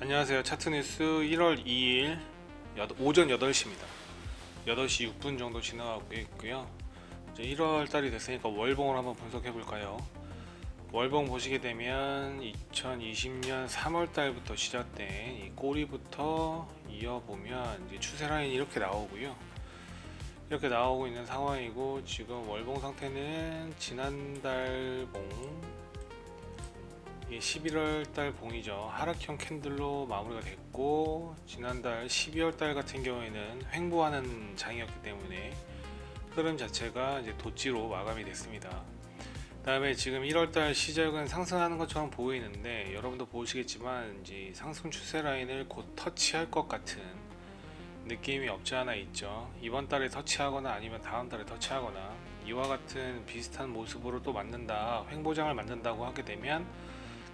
안녕하세요. 차트뉴스 1월 2일 오전 8시입니다. 8시 6분 정도 지나가고 있고요. 이제 1월 달이 됐으니까 월봉을 한번 분석해 볼까요? 월봉 보시게 되면 2020년 3월 달부터 시작된 이 꼬리부터 이어보면 이제 추세 라인이 이렇게 나오고요. 이렇게 나오고 있는 상황이고, 지금 월봉 상태는 지난달 봉 11월 달 봉이죠. 하락형 캔들로 마무리가 됐고, 지난달 12월 달 같은 경우에는 횡보하는 장이었기 때문에 흐름 자체가 이제 도지로 마감이 됐습니다. 다음에 지금 1월 달 시작은 상승하는 것처럼 보이는데, 여러분도 보시겠지만 이제 상승 추세 라인을 곧 터치할 것 같은 느낌이 없지 않아 있죠. 이번 달에 터치하거나 아니면 다음 달에 터치하거나 이와 같은 비슷한 모습으로 또 만든다, 횡보장을 만든다고 하게 되면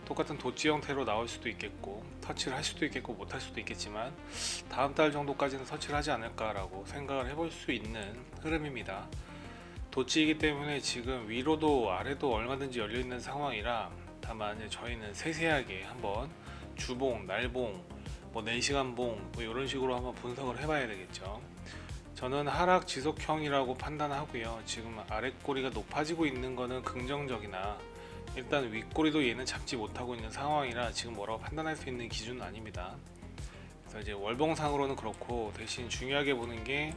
똑같은 도치 형태로 나올 수도 있겠고, 터치를 할 수도 있겠고 못할 수도 있겠지만 다음 달 정도까지는 터치를 하지 않을까라고 생각을 해볼 수 있는 흐름입니다. 도치이기 때문에 지금 위로도 아래도 얼마든지 열려있는 상황이라, 다만 저희는 세세하게 한번 주봉, 날봉, 4시간 봉 이런 식으로 한번 분석을 해봐야 되겠죠. 저는 하락 지속형이라고 판단하고요. 지금 아랫꼬리가 높아지고 있는 것은 긍정적이나, 일단 윗꼬리도 얘는 잡지 못하고 있는 상황이라 지금 뭐라고 판단할 수 있는 기준은 아닙니다. 그래서 이제 월봉상으로는 그렇고, 대신 중요하게 보는 게,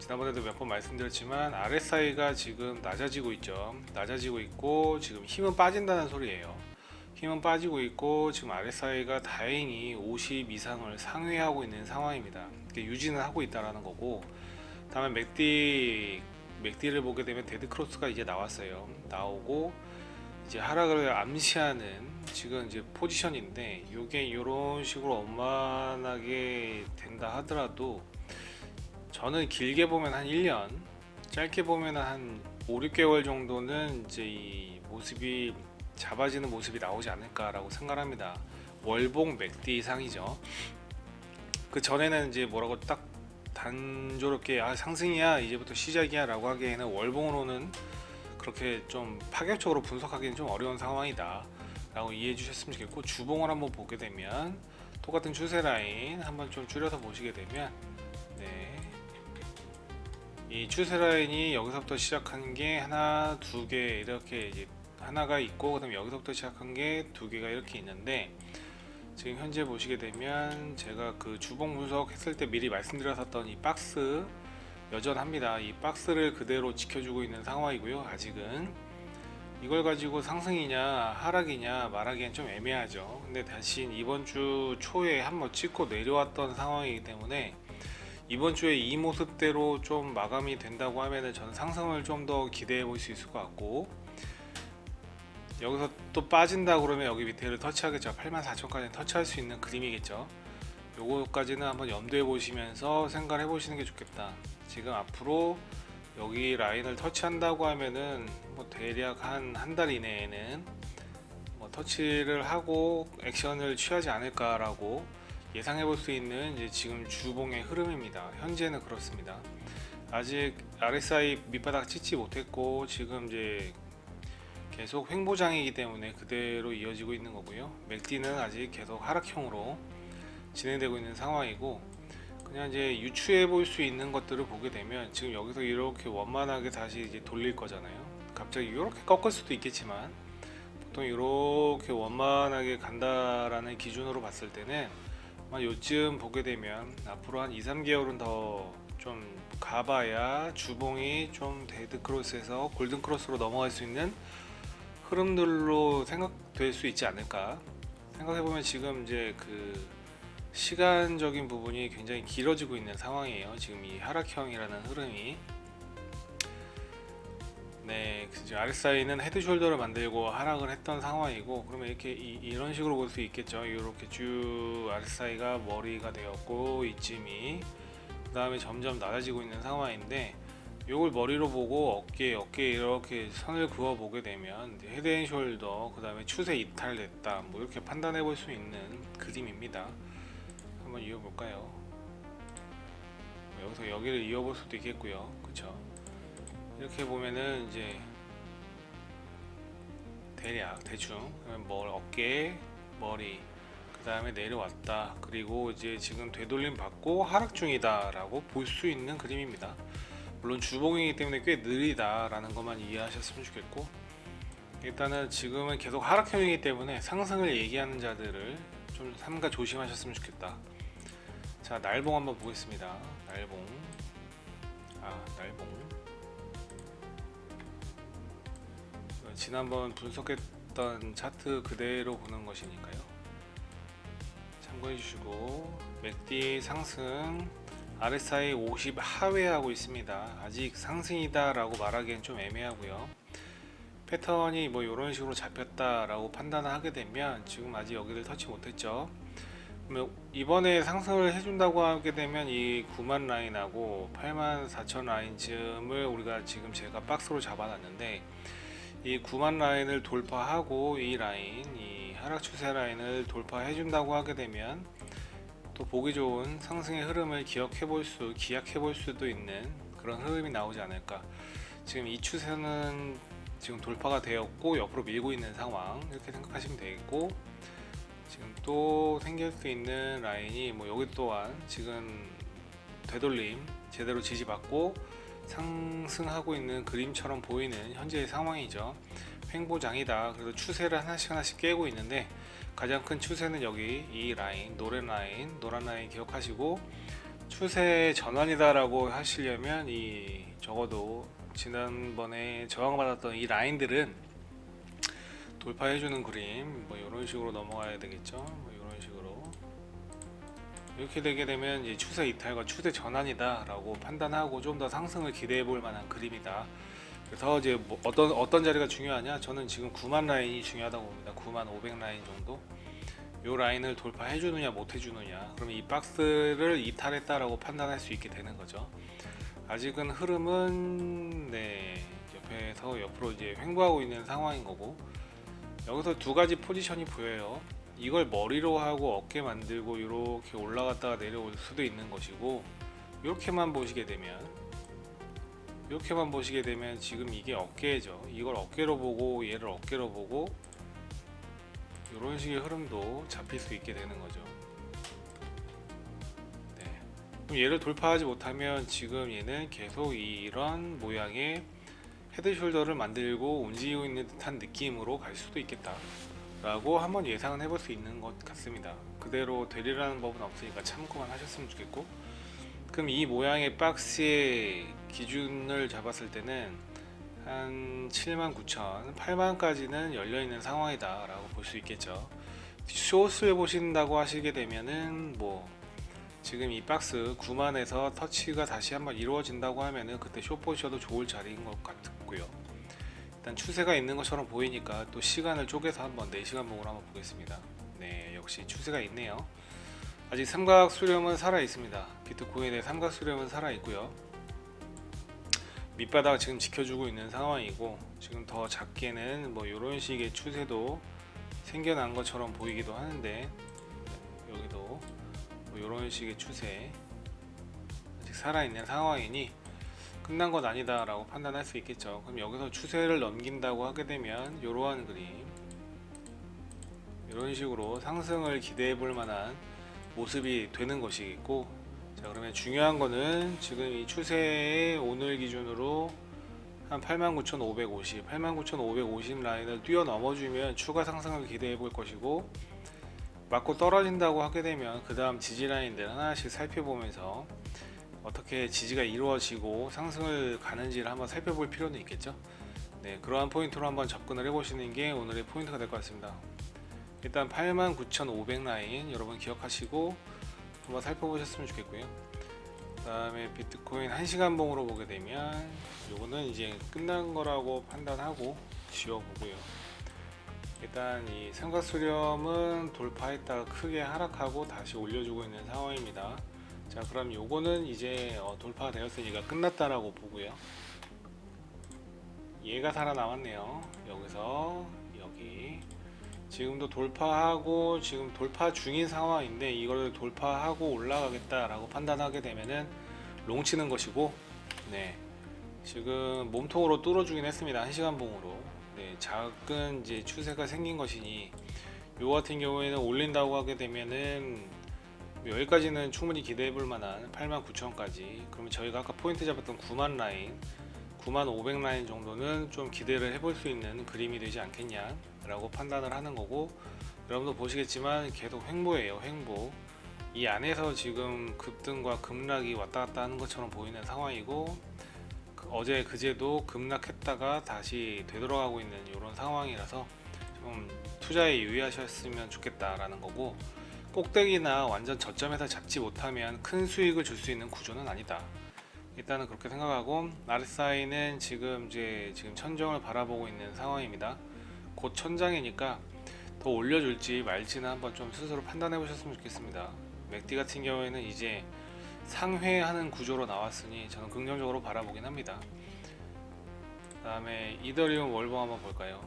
지난번에도 몇 번 말씀드렸지만 RSI가 지금 낮아지고 있죠. 낮아지고 있고 지금 힘은 빠진다는 소리예요. 힘은 빠지고 있고 지금 RSI가 다행히 50 이상을 상회하고 있는 상황입니다. 유지는 하고 있다라는 거고, 다만 맥디를 보게 되면 데드크로스가 이제 나왔어요. 나오고 이제 하락을 암시하는 지금 이제 포지션인데, 요게 이런 식으로 원만하게 된다 하더라도 저는 길게 보면 한 1년, 짧게 보면 한 5, 6개월 정도는 이제 이 모습이 잡아지는 모습이 나오지 않을까라고 생각합니다. 월봉 맥디 이상이죠. 그 전에는 이제 뭐라고 딱 단조롭게 상승이야 이제부터 시작이야 라고 하기에는, 월봉으로는 그렇게 좀 파격적으로 분석하기는 좀 어려운 상황이다 라고 이해해 주셨으면 좋겠고, 주봉을 한번 보게 되면 똑같은 추세 라인 한번 좀 줄여서 보시게 되면, 이 추세 라인이 여기서부터 시작한 게 하나, 두 개 이렇게 이제 하나가 있고, 그다음에 여기서부터 시작한 게 두 개가 이렇게 있는데, 지금 현재 보시게 되면 제가 그 주봉 분석했을 때 미리 말씀드렸었던 이 박스 여전합니다. 이 박스를 그대로 지켜주고 있는 상황이고요. 아직은 이걸 가지고 상승이냐 하락이냐 말하기엔 좀 애매하죠. 근데 대신 이번 주 초에 한번 찍고 내려왔던 상황이기 때문에, 이번 주에 이 모습대로 좀 마감이 된다고 하면은 저는 상승을 좀 더 기대해 볼 수 있을 것 같고, 여기서 또 빠진다 그러면 여기 밑에를 터치하겠죠. 84,000까지 터치할 수 있는 그림이겠죠. 요거까지는 한번 염두에 보시면서 생각을 해보시는 게 좋겠다. 지금 앞으로 여기 라인을 터치한다고 하면은 대략 한 달 이내에는 터치를 하고 액션을 취하지 않을까라고 예상해 볼 수 있는 이제 지금 주봉의 흐름입니다. 현재는 그렇습니다. 아직 RSI 밑바닥 찍지 못했고 지금 이제 계속 횡보장이기 때문에 그대로 이어지고 있는 거고요. 맥디는 아직 계속 하락형으로 진행되고 있는 상황이고, 그냥 이제 유추해 볼 수 있는 것들을 보게 되면 지금 여기서 이렇게 원만하게 다시 이제 돌릴 거잖아요. 갑자기 이렇게 꺾을 수도 있겠지만 보통 이렇게 원만하게 간다라는 기준으로 봤을 때는 아마 요쯤 보게 되면 앞으로 한 2, 3개월은 더 좀 가봐야 주봉이 좀 데드 크로스에서 골든 크로스로 넘어갈 수 있는 흐름들로 생각될 수 있지 않을까 생각해보면, 지금 이제 그 시간적인 부분이 굉장히 길어지고 있는 상황이에요. 지금 이 하락형이라는 흐름이. 지금 RSI는 헤드숄더를 만들고 하락을 했던 상황이고, 그러면 이렇게 이런 식으로 볼 수 있겠죠. 이렇게 쭉 RSI가 머리가 되었고, 이쯤이 그 다음에 점점 낮아지고 있는 상황인데, 요걸 머리로 보고 어깨 이렇게 선을 그어 보게 되면 헤드앤숄더, 그 다음에 추세 이탈됐다 이렇게 판단해 볼 수 있는 그림입니다. 한번 이어볼까요? 여기서 여기를 이어볼 수도 있겠고요. 그쵸? 이렇게 보면은 이제 대략 대충 어깨, 머리, 그 다음에 내려왔다. 그리고 이제 지금 되돌림 받고 하락 중이다 라고 볼 수 있는 그림입니다. 물론 주봉이기 때문에 꽤 느리다 라는 것만 이해하셨으면 좋겠고, 일단은 지금은 계속 하락형이기 때문에 상승을 얘기하는 자들을 좀 삼가 조심하셨으면 좋겠다. 자, 날봉 한번 보겠습니다. 날봉. 날봉. 지난번 분석했던 차트 그대로 보는 것이니까요. 참고해 주시고, 맥D 상승, RSI 50 하회하고 있습니다. 아직 상승이다 라고 말하기엔 좀 애매하고요. 패턴이 뭐 이런 식으로 잡혔다라고 판단을 하게 되면 지금 아직 여기를 터치 못했죠. 그러면 이번에 상승을 해준다고 하게 되면 이 9만 라인하고 8만 4천 라인쯤을 우리가 지금 제가 박스로 잡아놨는데, 이 9만 라인을 돌파하고 이 라인, 이 하락 추세 라인을 돌파해 준다고 하게 되면 또 보기 좋은 상승의 흐름을 기약해 볼 수도 있는 그런 흐름이 나오지 않을까. 지금 이 추세는 지금 돌파가 되었고 옆으로 밀고 있는 상황, 이렇게 생각하시면 되겠고, 지금 또 생길 수 있는 라인이 뭐 여기 또한 지금 되돌림 제대로 지지받고 상승하고 있는 그림처럼 보이는 현재의 상황이죠. 횡보장이다. 그래서 추세를 하나씩 깨고 있는데, 가장 큰 추세는 여기 이 라인, 노란 라인 기억하시고, 추세 전환이다 라고 하시려면 이 적어도 지난번에 저항받았던 이 라인들은 돌파해주는 그림, 뭐 이런 식으로 넘어가야 되겠죠. 뭐 이런 식으로 이렇게 되게 되면 이제 추세 이탈과 추세 전환이다 라고 판단하고 좀 더 상승을 기대해 볼 만한 그림이다. 그래서 이제 뭐 어떤 자리가 중요하냐, 저는 지금 9만 라인이 중요하다고 봅니다. 9만 500 라인 정도, 요 라인을 돌파해 주느냐 못 해주느냐, 그러면 이 박스를 이탈했다라고 판단할 수 있게 되는 거죠. 아직은 흐름은 옆에서 옆으로 이제 횡보하고 있는 상황인 거고, 여기서 두 가지 포지션이 보여요. 이걸 머리로 하고 어깨 만들고 이렇게 올라갔다가 내려올 수도 있는 것이고, 이렇게만 보시게 되면 지금 이게 어깨죠. 이걸 어깨로 보고 얘를 어깨로 보고 이런 식의 흐름도 잡힐 수 있게 되는 거죠. 그럼 얘를 돌파하지 못하면 지금 얘는 계속 이런 모양의 헤드숄더를 만들고 움직이고 있는 듯한 느낌으로 갈 수도 있겠다 라고 한번 예상은 해볼 수 있는 것 같습니다. 그대로 되리라는 법은 없으니까 참고만 하셨으면 좋겠고, 그럼 이 모양의 박스의 기준을 잡았을 때는 한 79,000, 8만까지는 열려있는 상황이다 라고 볼 수 있겠죠. 숏을 보신다고 하시게 되면은 뭐 지금 이 박스 9만에서 터치가 다시 한번 이루어진다고 하면은 그때 숏 보셔도 좋을 자리인 것 같고요. 일단 추세가 있는 것처럼 보이니까 또 시간을 쪼개서 한번 4시간 봉으로 한번 보겠습니다. 네, 역시 추세가 있네요. 아직 삼각 수렴은 살아 있습니다. 비트코인의 삼각 수렴은 살아 있고요. 밑바닥 지금 지켜주고 있는 상황이고, 지금 더 작게는 뭐 이런 식의 추세도 생겨난 것처럼 보이기도 하는데, 여기도 뭐 이런 식의 추세 아직 살아있는 상황이니 끝난 건 아니다 라고 판단할 수 있겠죠. 그럼 여기서 추세를 넘긴다고 하게 되면 이러한 그림, 이런 식으로 상승을 기대해 볼 만한 모습이 되는 것이겠고, 자, 그러면 중요한 거는 지금 이 추세의 오늘 기준으로 한 89,550, 89,550 라인을 뛰어넘어주면 추가 상승을 기대해 볼 것이고, 맞고 떨어진다고 하게 되면 그 다음 지지 라인들 하나씩 살펴보면서 어떻게 지지가 이루어지고 상승을 가는지를 한번 살펴볼 필요는 있겠죠. 네, 그러한 포인트로 한번 접근을 해보시는 게 오늘의 포인트가 될 것 같습니다. 일단 89,500 라인 여러분 기억하시고 한번 살펴보셨으면 좋겠고요. 그 다음에 비트코인 1시간 봉으로 보게 되면 요거는 이제 끝난 거라고 판단하고 지워보고요. 일단 이 삼각수렴은 돌파했다가 크게 하락하고 다시 올려주고 있는 상황입니다. 자, 그럼 요거는 이제 돌파되었으니까 끝났다라고 보고요. 얘가 살아남았네요. 여기서 여기 지금도 돌파하고 지금 돌파 중인 상황인데, 이걸 돌파하고 올라가겠다라고 판단하게 되면은 롱 치는 것이고, 네, 지금 몸통으로 뚫어주긴 했습니다. 1시간 봉으로. 네, 작은 이제 추세가 생긴 것이니 요 같은 경우에는 올린다고 하게 되면은 여기까지는 충분히 기대해 볼 만한 89,000까지. 그러면 저희가 아까 포인트 잡았던 9만 라인, 9,500 라인 정도는 좀 기대를 해볼 수 있는 그림이 되지 않겠냐 라고 판단을 하는 거고, 여러분도 보시겠지만 계속 횡보예요. 횡보. 이 안에서 지금 급등과 급락이 왔다 갔다 하는 것처럼 보이는 상황이고, 어제 그제도 급락했다가 다시 되돌아가고 있는 이런 상황이라서 좀 투자에 유의하셨으면 좋겠다라는 거고, 꼭대기나 완전 저점에서 잡지 못하면 큰 수익을 줄 수 있는 구조는 아니다. 일단은 그렇게 생각하고, RSI는 지금 천정을 바라보고 있는 상황입니다. 곧 천장이니까 더 올려줄지 말지는 한번 좀 스스로 판단해 보셨으면 좋겠습니다. 맥디 같은 경우에는 이제 상회하는 구조로 나왔으니 저는 긍정적으로 바라보긴 합니다. 그 다음에 이더리움 월봉 한번 볼까요?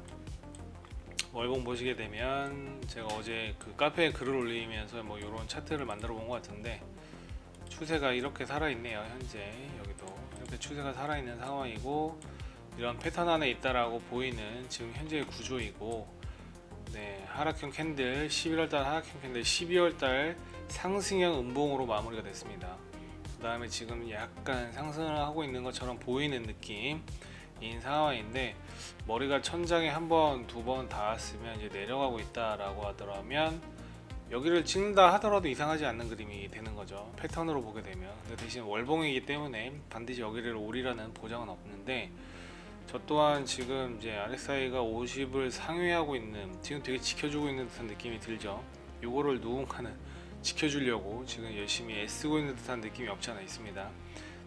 월봉 보시게 되면 제가 어제 그 카페에 글을 올리면서 뭐 이런 차트를 만들어 본 것 같은데, 추세가 이렇게 살아있네요. 현재 여기도 이렇게 추세가 살아있는 상황이고, 이런 패턴 안에 있다라고 보이는 지금 현재의 구조이고, 네, 하락형 캔들 11월달 하락형 캔들 12월달 상승형 음봉으로 마무리가 됐습니다. 그 다음에 지금 약간 상승을 하고 있는 것처럼 보이는 느낌인 상황인데, 머리가 천장에 한 번, 두 번 닿았으면 이제 내려가고 있다라고 하더라면 여기를 찍는다 하더라도 이상하지 않는 그림이 되는 거죠. 패턴으로 보게 되면. 근데 대신 월봉이기 때문에 반드시 여기를 오리라는 보장은 없는데, 저 또한 지금 이제 RSI가 50을 상회하고 있는, 지금 되게 지켜주고 있는 듯한 느낌이 들죠. 요거를 누군가는 지켜주려고 지금 열심히 애쓰고 있는 듯한 느낌이 없지 않아 있습니다.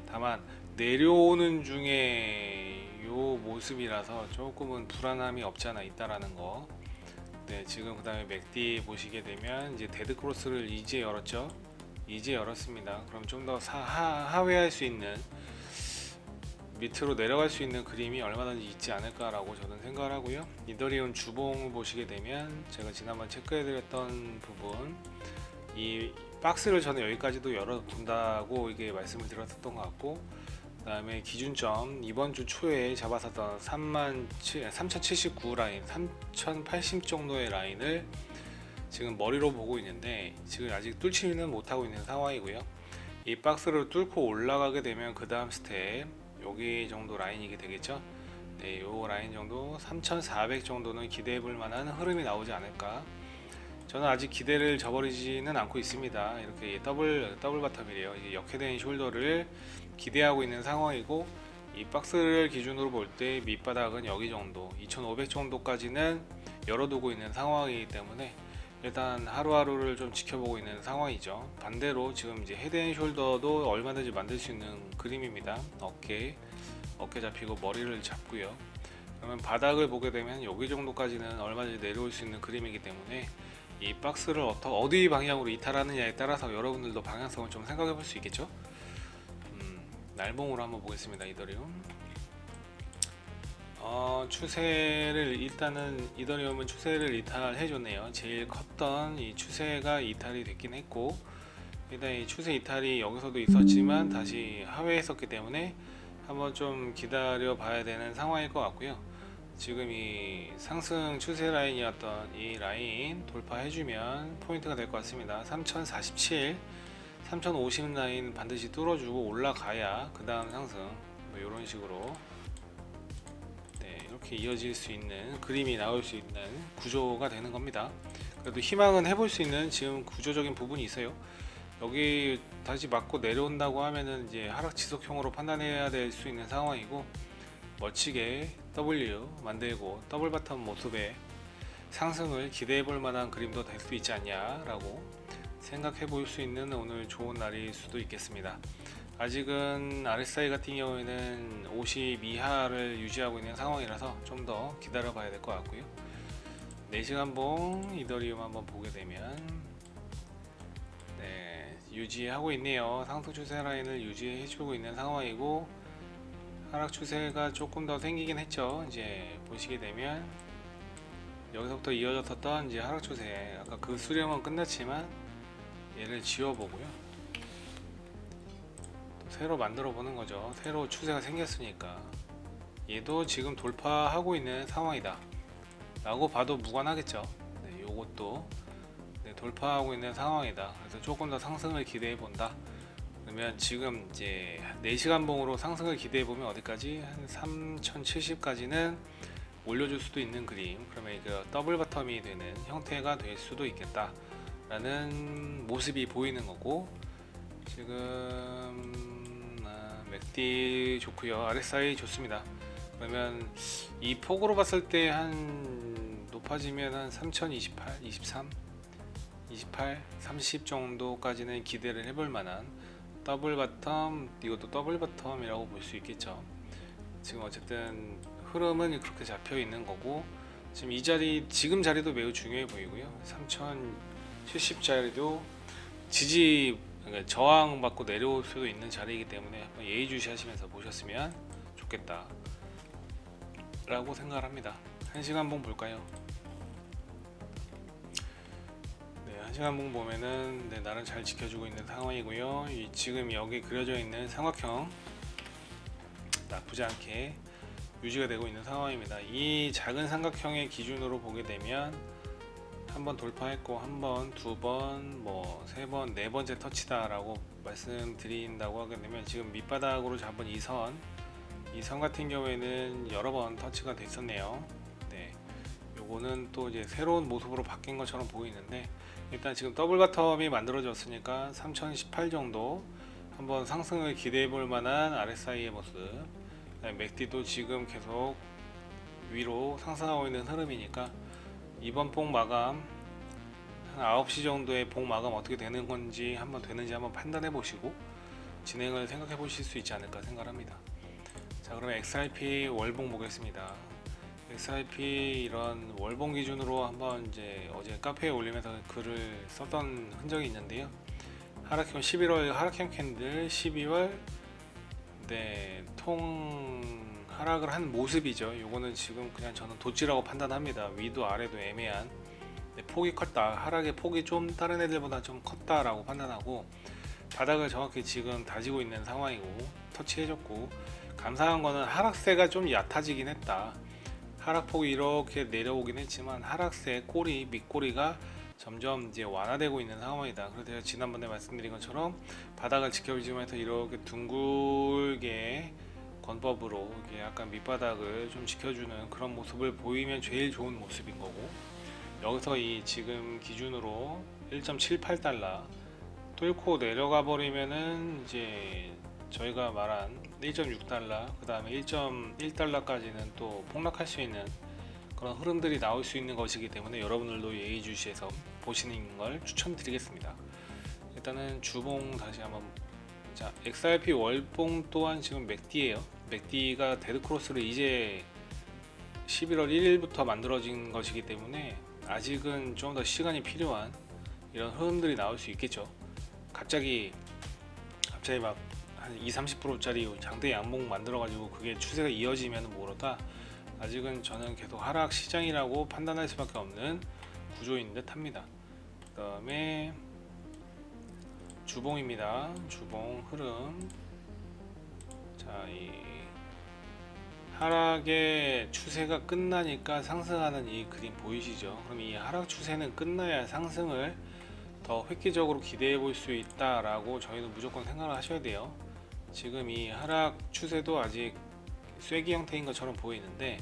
다만 내려오는 중에 요 모습이라서 조금은 불안함이 없지 않아 있다라는 거. 네, 지금 그 다음에 맥디 보시게 되면 이제 데드 크로스를 이제 열었죠. 이제 열었습니다. 그럼 좀 더 하회할 수 있는, 밑으로 내려갈 수 있는 그림이 얼마든지 있지 않을까라고 저는 생각을 하고요. 이더리움 주봉을 보시게 되면 제가 지난번 체크해드렸던 부분, 이 박스를 저는 여기까지도 열어둔다고 이게 말씀을 드렸던 것 같고, 그 다음에 기준점 이번 주 초에 잡았었던 3079 라인, 3080 정도의 라인을 지금 머리로 보고 있는데, 지금 아직 뚫지는 못하고 있는 상황이고요. 이 박스를 뚫고 올라가게 되면 그 다음 스텝 여기 정도 라인이게 되겠죠. 네, 요 라인 정도 3400 정도는 기대해 볼 만한 흐름이 나오지 않을까. 저는 아직 기대를 저버리지는 않고 있습니다. 이렇게 더블 바텀이래요. 이제 역회된 숄더를 기대하고 있는 상황이고, 이 박스를 기준으로 볼 때 밑바닥은 여기 정도 2500 정도까지는 열어두고 있는 상황이기 때문에 일단 하루하루를 좀 지켜보고 있는 상황이죠. 반대로 지금 이제 헤드앤숄더도 얼마든지 만들 수 있는 그림입니다. 어깨 잡히고 머리를 잡고요. 그러면 바닥을 보게 되면 여기 정도까지는 얼마든지 내려올 수 있는 그림이기 때문에 이 박스를 어디 방향으로 이탈하느냐에 따라서 여러분들도 방향성을 좀 생각해 볼 수 있겠죠. 날봉으로 한번 보겠습니다. 이더리움 추세를, 일단은 이더리움은 추세를 이탈해 줬네요. 제일 컸던 이 추세가 이탈이 됐긴 했고, 일단 이 추세 이탈이 여기서도 있었지만 다시 하회했었기 때문에 한번 좀 기다려 봐야 되는 상황일 것 같고요. 지금 이 상승 추세 라인이었던 이 라인 돌파해 주면 포인트가 될 것 같습니다. 3047, 3050 라인 반드시 뚫어주고 올라가야 그 다음 상승, 뭐 이런 식으로 이렇게 이어질 수 있는 그림이 나올 수 있는 구조가 되는 겁니다. 그래도 희망은 해볼 수 있는 지금 구조적인 부분이 있어요. 여기 다시 맞고 내려온다고 하면은 이제 하락 지속형으로 판단해야 될 수 있는 상황이고, 멋지게 W 만들고 더블 바텀 모습의 상승을 기대해 볼 만한 그림도 될 수 있지 않냐라고 생각해 볼 수 있는 오늘 좋은 날일 수도 있겠습니다. 아직은 RSI 같은 경우에는 50 이하를 유지하고 있는 상황이라서 좀 더 기다려 봐야 될 것 같고요. 4시간 봉 이더리움 한번 보게 되면 유지하고 있네요. 상승 추세 라인을 유지해 주고 있는 상황이고, 하락 추세가 조금 더 생기긴 했죠. 이제 보시게 되면 여기서부터 이어졌었던 이제 하락 추세, 아까 그 수렴은 끝났지만 얘를 지워보고요. 새로 만들어 보는 거죠. 새로 추세가 생겼으니까 얘도 지금 돌파하고 있는 상황이다 라고 봐도 무관하겠죠. 네, 요것도 돌파하고 있는 상황이다. 그래서 조금 더 상승을 기대해 본다. 그러면 지금 이제 4시간 봉으로 상승을 기대해 보면 어디까지? 한 3070까지는 올려줄 수도 있는 그림. 그러면 이거 더블 바텀이 되는 형태가 될 수도 있겠다 라는 모습이 보이는 거고, 지금 맥디 좋고요, RSI 좋습니다. 그러면 이 폭으로 봤을 때 한 높아지면 한 3028, 23, 28, 30 정도까지는 기대를 해볼 만한 더블 바텀, 이것도 더블 바텀이라고 볼 수 있겠죠. 지금 어쨌든 흐름은 그렇게 잡혀 있는 거고, 지금 이 자리, 지금 자리도 매우 중요해 보이고요. 3070 자리도 지지, 그러니까 저항 받고 내려올 수도 있는 자리이기 때문에 한번 예의주시하시면서 보셨으면 좋겠다 라고 생각을 합니다. 1시간 봉 볼까요? 네, 1시간 봉 보면은 나름 잘 지켜주고 있는 상황이고요. 지금 여기 그려져 있는 삼각형 나쁘지 않게 유지가 되고 있는 상황입니다. 이 작은 삼각형의 기준으로 보게 되면 한 번 돌파했고, 한 번, 두 번, 뭐 세 번, 네 번째 터치다 라고 말씀드린다고 하게 되면, 지금 밑바닥으로 잡은 이 선 같은 경우에는 여러 번 터치가 됐었네요. 네, 요거는 또 이제 새로운 모습으로 바뀐 것처럼 보이는데, 일단 지금 더블 바텀이 만들어졌으니까 3018 정도 한번 상승을 기대해 볼 만한 RSI의 모습. 맥디도 지금 계속 위로 상승하고 있는 흐름이니까 이번 폭 마감 한 9시 정도의 폭 마감 어떻게 되는 건지 되는지 한번 판단해 보시고 진행을 생각해 보실 수 있지 않을까 생각합니다. 자, 그러면 XRP 월봉 보겠습니다. XRP 이런 월봉 기준으로 한번 이제 어제 카페에 올리면서 글을 썼던 흔적이 있는데요. 하락형 11월 하락형 캔들, 12월 통 하락을 한 모습이죠. 요거는 지금 그냥 저는 도치라고 판단합니다. 위도 아래도 애매한, 폭이 컸다, 하락의 폭이 좀 다른 애들보다 좀 컸다라고 판단하고, 바닥을 정확히 지금 다지고 있는 상황이고 터치해줬고, 감사한 거는 하락세가 좀 얕아지긴 했다. 하락폭이 이렇게 내려오긴 했지만 하락세 꼬리, 밑꼬리가 점점 이제 완화되고 있는 상황이다. 그래서 제가 지난번에 말씀드린 것처럼 바닥을 지켜주면서 이렇게 둥글게 권법으로 이렇게 약간 밑바닥을 좀 지켜주는 그런 모습을 보이면 제일 좋은 모습인 거고, 여기서 이 지금 기준으로 1.78달러 뚫고 내려가 버리면은 이제 저희가 말한 1.6달러, 그 다음에 1.1달러까지는 또 폭락할 수 있는 그런 흐름들이 나올 수 있는 것이기 때문에 여러분들도 예의주시해서 보시는 걸 추천드리겠습니다. 일단은 주봉 다시 한번, 자, XRP 월봉 또한 지금 맥디예요. 맥디가 데드크로스를 이제 11월 1일부터 만들어진 것이기 때문에 아직은 좀 더 시간이 필요한 이런 흐름들이 나올 수 있겠죠. 갑자기 막 한 20-30%짜리 장대 양봉 만들어 가지고 그게 추세가 이어지면 모르다, 아직은 저는 계속 하락 시장이라고 판단할 수밖에 없는 구조인 듯 합니다. 그 다음에 주봉입니다. 주봉 흐름. 자, 이 하락의 추세가 끝나니까 상승하는 이 그림 보이시죠? 그럼 이 하락 추세는 끝나야 상승을 더 획기적으로 기대해 볼 수 있다라고 저희는 무조건 생각을 하셔야 돼요. 지금 이 하락 추세도 아직 쐐기 형태인 것처럼 보이는데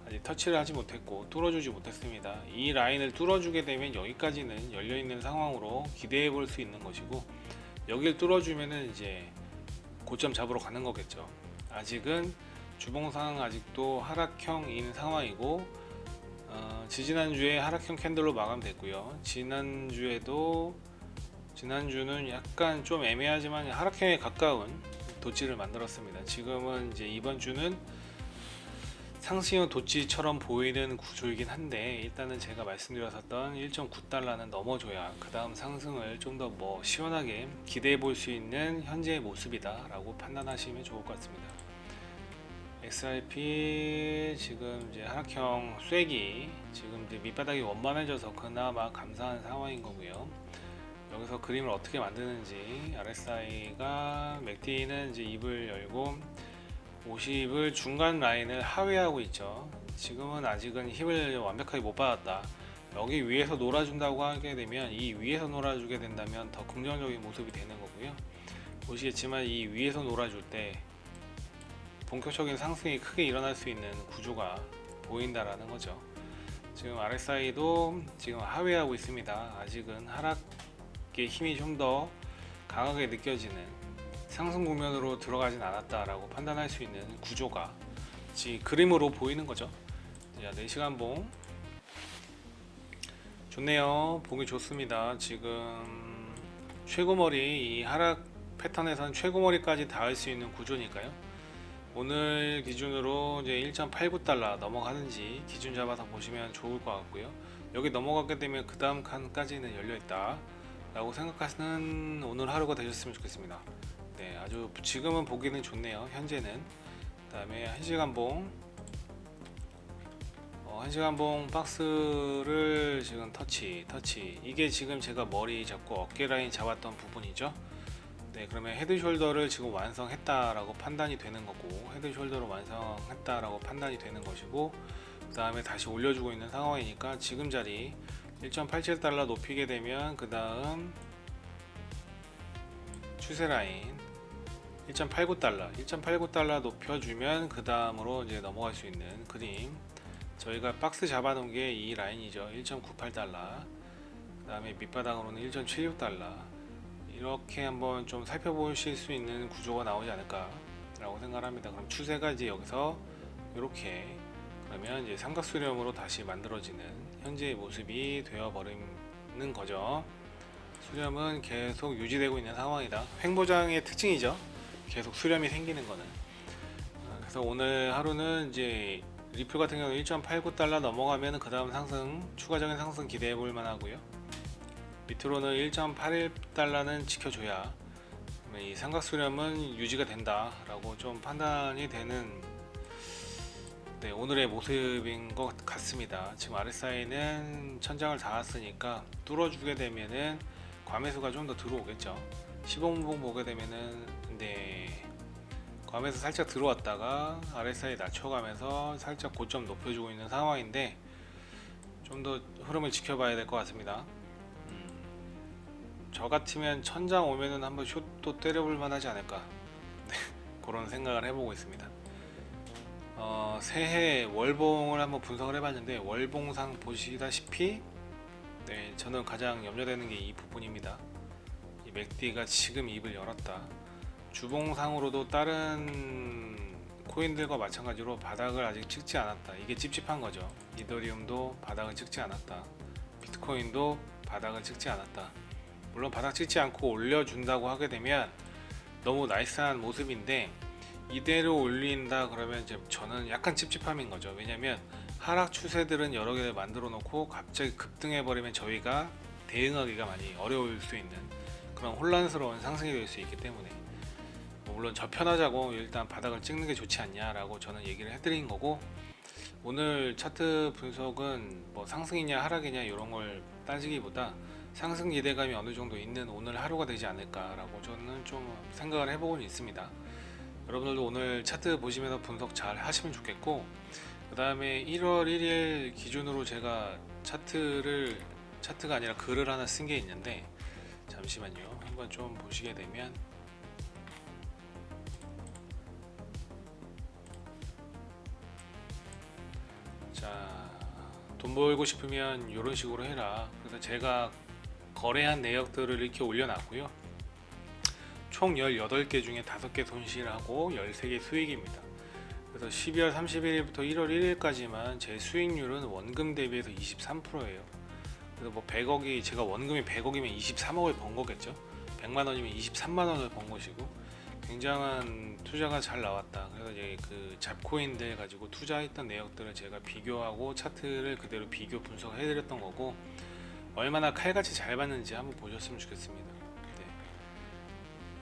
아직 터치를 하지 못했고 뚫어주지 못했습니다. 이 라인을 뚫어주게 되면 여기까지는 열려있는 상황으로 기대해 볼 수 있는 것이고, 여기를 뚫어주면은 이제 고점 잡으러 가는 거겠죠. 아직은 주봉상 아직도 하락형인 상황이고, 지지난주에 하락형 캔들로 마감됐고요. 지난주는 약간 좀 애매하지만 하락형에 가까운 도치를 만들었습니다. 지금은 이제 이번 주는 상승형 도치처럼 보이는 구조이긴 한데, 일단은 제가 말씀드렸었던 1.9달러는 넘어줘야 그 다음 상승을 좀 더 뭐 시원하게 기대해 볼 수 있는 현재의 모습이다 라고 판단하시면 좋을 것 같습니다. XRP 지금 이제 하락형 쐐기, 지금 이제 밑바닥이 원만해져서 그나마 감사한 상황인 거고요. 여기서 그림을 어떻게 만드는지, RSI가 맥디는 이제 입을 열고 50을 중간 라인을 하회하고 있죠. 지금은 아직은 힘을 완벽하게 못 받았다. 여기 위에서 놀아준다고 하게 되면 이 위에서 놀아주게 된다면 더 긍정적인 모습이 되는 거고요. 보시겠지만 이 위에서 놀아줄 때 본격적인 상승이 크게 일어날 수 있는 구조가 보인다라는 거죠. 지금 RSI도 지금 하회하고 있습니다. 아직은 하락의 힘이 좀 더 강하게 느껴지는 상승 국면으로 들어가진 않았다라고 판단할 수 있는 구조가 지금 그림으로 보이는 거죠. 자, 4시간 봉 좋네요. 보기 좋습니다. 지금 최고머리, 이 하락 패턴에서는 최고머리까지 닿을 수 있는 구조니까요. 오늘 기준으로 이제 1.89달러 넘어가는지 기준 잡아서 보시면 좋을 것 같고요. 여기 넘어가게 되면 그 다음 칸까지는 열려있다 라고 생각하시는 오늘 하루가 되셨으면 좋겠습니다. 네, 아주 지금은 보기는 좋네요. 현재는. 그 다음에 1시간 봉 1시간 봉 박스를 지금 터치 이게 지금 제가 머리 잡고 어깨 라인 잡았던 부분이죠. 네, 그러면 헤드 숄더를 지금 완성했다라고 판단이 되는 거고, 헤드 숄더를 완성했다라고 판단이 되는 것이고, 그 다음에 다시 올려주고 있는 상황이니까 지금 자리 1.87달러 높이게 되면 그 다음 추세 라인 1.89달러 높여주면 그 다음으로 이제 넘어갈 수 있는 그림. 저희가 박스 잡아놓은 게 이 라인이죠. 1.98달러. 그 다음에 밑바닥으로는 1.76달러. 이렇게 한번 좀 살펴보실 수 있는 구조가 나오지 않을까 라고 생각을 합니다. 그럼 추세가 이제 여기서 이렇게 그러면 이제 삼각수렴으로 다시 만들어지는 현재의 모습이 되어버리는 거죠. 수렴은 계속 유지되고 있는 상황이다. 횡보장의 특징이죠. 계속 수렴이 생기는 거는. 그래서 오늘 하루는 이제 리플 같은 경우는 1.89달러 넘어가면 그 다음 상승, 추가적인 상승 기대해 볼 만하고요. 밑으로는 1.81달러는 지켜줘야 이 삼각수렴은 유지가 된다 라고 좀 판단이 되는 오늘의 모습인 것 같습니다. 지금 RSI는 천장을 닿았으니까 뚫어주게 되면은 과매수가 좀 더 들어오겠죠. 15분봉 보게 되면은 과매수 살짝 들어왔다가 RSI 낮춰가면서 살짝 고점 높여주고 있는 상황인데 좀 더 흐름을 지켜봐야 될 것 같습니다. 저 같으면 천장 오면은 한번 숏도 때려볼 만하지 않을까 그런 생각을 해보고 있습니다. 새해 월봉을 한번 분석을 해봤는데 월봉상 보시다시피 저는 가장 염려되는 게 이 부분입니다. 이 맥디가 지금 입을 열었다. 주봉상으로도 다른 코인들과 마찬가지로 바닥을 아직 찍지 않았다. 이게 찝찝한 거죠. 이더리움도 바닥을 찍지 않았다. 비트코인도 바닥을 찍지 않았다. 물론 바닥 찍지 않고 올려준다고 하게 되면 너무 나이스한 모습인데 이대로 올린다 그러면 이제 저는 약간 찝찝함인 거죠. 왜냐면 하락 추세들은 여러 개를 만들어 놓고 갑자기 급등해 버리면 저희가 대응하기가 많이 어려울 수 있는 그런 혼란스러운 상승이 될 수 있기 때문에 물론 저편하자고 일단 바닥을 찍는 게 좋지 않냐라고 저는 얘기를 해드린 거고, 오늘 차트 분석은 뭐 상승이냐 하락이냐 이런 걸 따지기보다 상승 기대감이 어느 정도 있는 오늘 하루가 되지 않을까라고 저는 좀 생각을 해보고는 있습니다. 여러분들도 오늘 차트 보시면서 분석 잘 하시면 좋겠고, 그 다음에 1월 1일 기준으로 제가 차트가 아니라 글을 하나 쓴 게 있는데 잠시만요. 한번 좀 보시게 되면 돈 벌고 싶으면 이런 식으로 해라. 그래서 제가 거래한 내역들을 이렇게 올려놨고요. 총 18개 중에 5개 손실하고 13개 수익입니다. 그래서 12월 31일부터 1월 1일까지만 제 수익률은 원금 대비해서 23%예요. 그래서 뭐 100억이 제가 원금이 100억이면 23억을 번 거겠죠. 100만 원이면 23만 원을 번 것이고 굉장한 투자가 잘 나왔다. 그래서 이제 그 잡코인들 가지고 투자했던 내역들을 제가 비교하고 차트를 그대로 비교 분석해 드렸던 거고, 얼마나 칼같이 잘 봤는지 한번 보셨으면 좋겠습니다.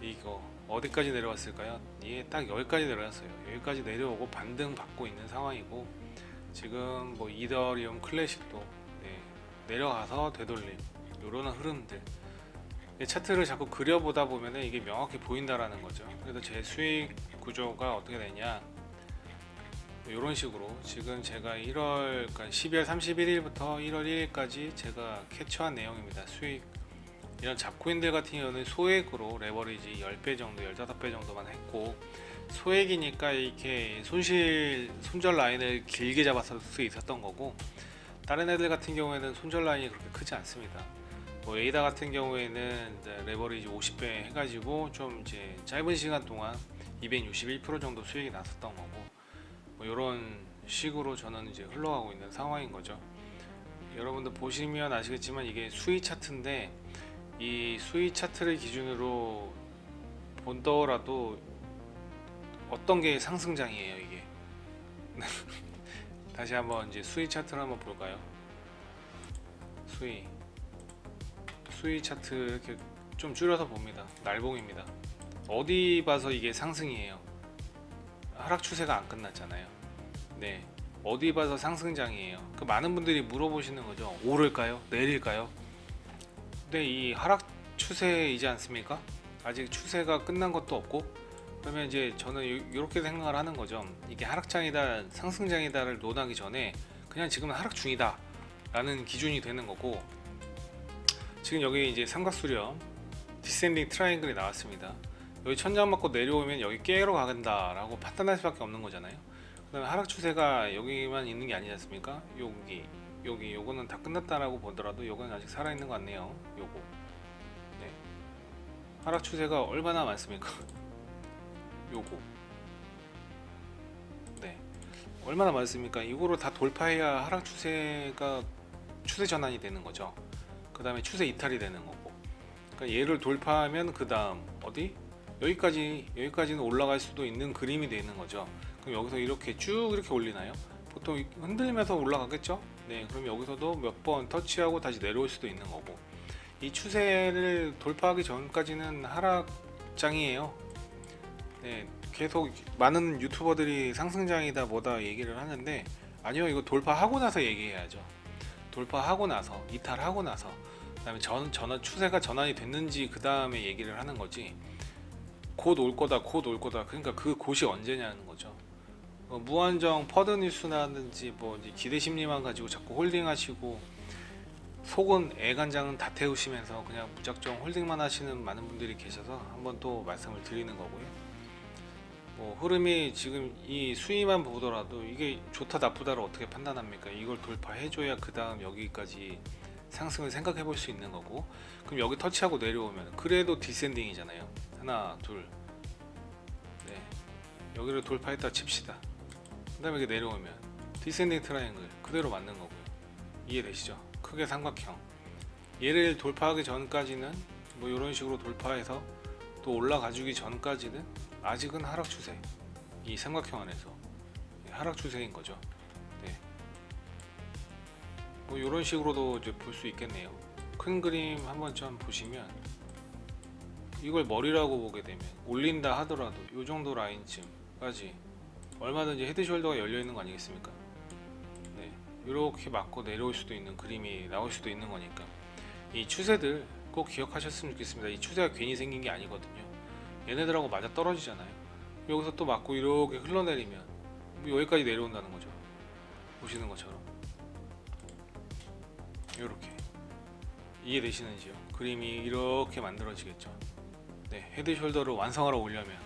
이거 어디까지 내려왔을까요? 이게 딱 여기까지 내려왔어요. 여기까지 내려오고 반등 받고 있는 상황이고, 지금 뭐 이더리움 클래식도 내려가서 되돌림 이런 흐름들, 차트를 자꾸 그려보다 보면 이게 명확히 보인다라는 거죠. 그래서 제 수익 구조가 어떻게 되냐, 이런 식으로 지금 제가 1월 그러니까 12월 31일부터 1월 1일까지 제가 캐치한 내용입니다. 수익 이런 잡코인들 같은 경우는 소액으로 레버리지 10배 정도 15배 정도만 했고, 소액이니까 이렇게 손절 라인을 길게 잡았을 수 있었던 거고, 다른 애들 같은 경우에는 손절 라인이 그렇게 크지 않습니다. 뭐 에이다 같은 경우에는 이제 레버리지 50배 해가지고 좀 이제 짧은 시간 동안 261% 정도 수익이 났었던 거고, 뭐 이런 식으로 저는 이제 흘러가고 있는 상황인 거죠. 여러분들 보시면 아시겠지만 이게 수위 차트인데, 이 수위 차트를 기준으로 본더라도 어떤 게 상승장이에요 이게. 다시 한번 이제 수위 차트를 한번 볼까요? 수위 차트 이렇게 좀 줄여서 봅니다. 날봉입니다. 어디 봐서 이게 상승이에요? 하락 추세가 안 끝났잖아요. 네, 어디 봐서 상승장이에요? 그 많은 분들이 물어보시는 거죠. 오를까요? 내릴까요? 근데 이 하락 추세이지 않습니까? 아직 추세가 끝난 것도 없고, 그러면 이제 저는 이렇게 생각을 하는 거죠. 이게 하락장이다 상승장이다를 논하기 전에 그냥 지금은 하락 중이다 라는 기준이 되는 거고, 지금 여기 이제 삼각수렴 디센딩 트라이앵글이 나왔습니다. 여기 천장 맞고 내려오면 여기 깨러 가간다 라고 판단할 수밖에 없는 거잖아요. 그 다음에 하락 추세가 여기만 있는 게 아니지 않습니까? 요거는 다 끝났다라고 보더라도 요거는 아직 살아있는 거 같네요. 요거. 네. 하락 추세가 얼마나 많습니까? 요거. 네. 얼마나 많습니까? 이거로 다 돌파해야 하락 추세가 추세 전환이 되는 거죠. 그 다음에 추세 이탈이 되는 거고. 그러니까 얘를 돌파하면 그 다음 어디? 여기까지는 올라갈 수도 있는 그림이 되는 거죠. 그럼 여기서 이렇게 쭉 이렇게 올리나요? 보통 흔들면서 올라가겠죠? 네, 그럼 여기서도 몇 번 터치하고 다시 내려올 수도 있는 거고, 이 추세를 돌파하기 전까지는 하락장이에요. 네, 계속 많은 유튜버들이 상승장이다 뭐다 얘기를 하는데, 아니요, 이거 돌파하고 나서 얘기해야죠. 돌파하고 나서, 이탈하고 나서, 그 다음에 추세가 전환이 됐는지 그 다음에 얘기를 하는 거지, 곧 올 거다 그러니까 그 곧이 언제냐는 거죠. 무한정 퍼드 뉴스라든지 뭐 이제 기대 심리만 가지고 자꾸 홀딩하시고, 속은 애간장은 다 태우시면서 그냥 무작정 홀딩만 하시는 많은 분들이 계셔서 한번 또 말씀을 드리는 거고요. 뭐 흐름이 지금 이 수위만 보더라도 이게 좋다 나쁘다를 어떻게 판단합니까? 이걸 돌파해줘야 그 다음 여기까지 상승을 생각해 볼 수 있는 거고, 그럼 여기 터치하고 내려오면 그래도 디센딩이잖아요. 하나 둘, 네, 여기를 돌파했다 칩시다. 그 다음에 이렇게 내려오면 디센딩 트라이앵글 그대로 맞는 거고요. 이해되시죠? 크게 삼각형. 얘를 돌파하기 전까지는 뭐 이런 식으로 돌파해서 또 올라가주기 전까지는 아직은 하락 추세. 이 삼각형 안에서 하락 추세인 거죠. 네. 뭐 이런 식으로도 이제 볼 수 있겠네요. 큰 그림 한번 좀 보시면, 이걸 머리라고 보게 되면 올린다 하더라도 이 정도 라인쯤까지 얼마든지 헤드숄더가 열려 있는 거 아니겠습니까? 네, 이렇게 맞고 내려올 수도 있는 그림이 나올 수도 있는 거니까 이 추세들 꼭 기억하셨으면 좋겠습니다. 이 추세가 괜히 생긴 게 아니거든요. 얘네들하고 맞아 떨어지잖아요. 여기서 또 맞고 이렇게 흘러내리면 뭐 여기까지 내려온다는 거죠. 보시는 것처럼 이렇게. 이해되시는지요? 그림이 이렇게 만들어지겠죠. 네, 헤드숄더를 완성하러 오려면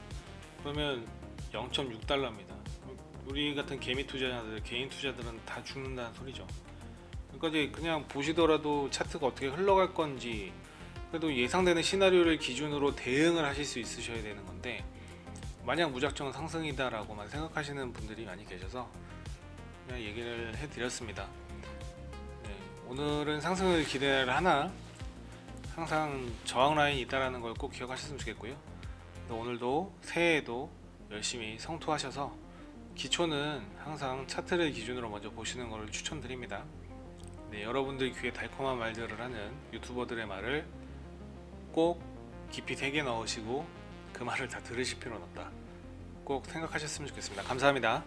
그러면 0.6달러입니다. 우리 같은 개미 투자자들, 개인 투자들은 다 죽는다는 소리죠. 그러니까 이제 그냥 보시더라도 차트가 어떻게 흘러갈 건지, 그래도 예상되는 시나리오를 기준으로 대응을 하실 수 있으셔야 되는 건데, 만약 무작정 상승이다라고만 생각하시는 분들이 많이 계셔서 그냥 얘기를 해드렸습니다. 네, 오늘은 상승을 기대를 하나 항상 저항 라인이 있다라는 걸 꼭 기억하셨으면 좋겠고요. 오늘도 새해에도 열심히 성투하셔서, 기초는 항상 차트를 기준으로 먼저 보시는 것을 추천드립니다. 네, 여러분들 귀에 달콤한 말들을 하는 유튜버들의 말을 꼭 깊이 새겨 넣으시고 그 말을 다 들으실 필요는 없다. 꼭 생각하셨으면 좋겠습니다. 감사합니다.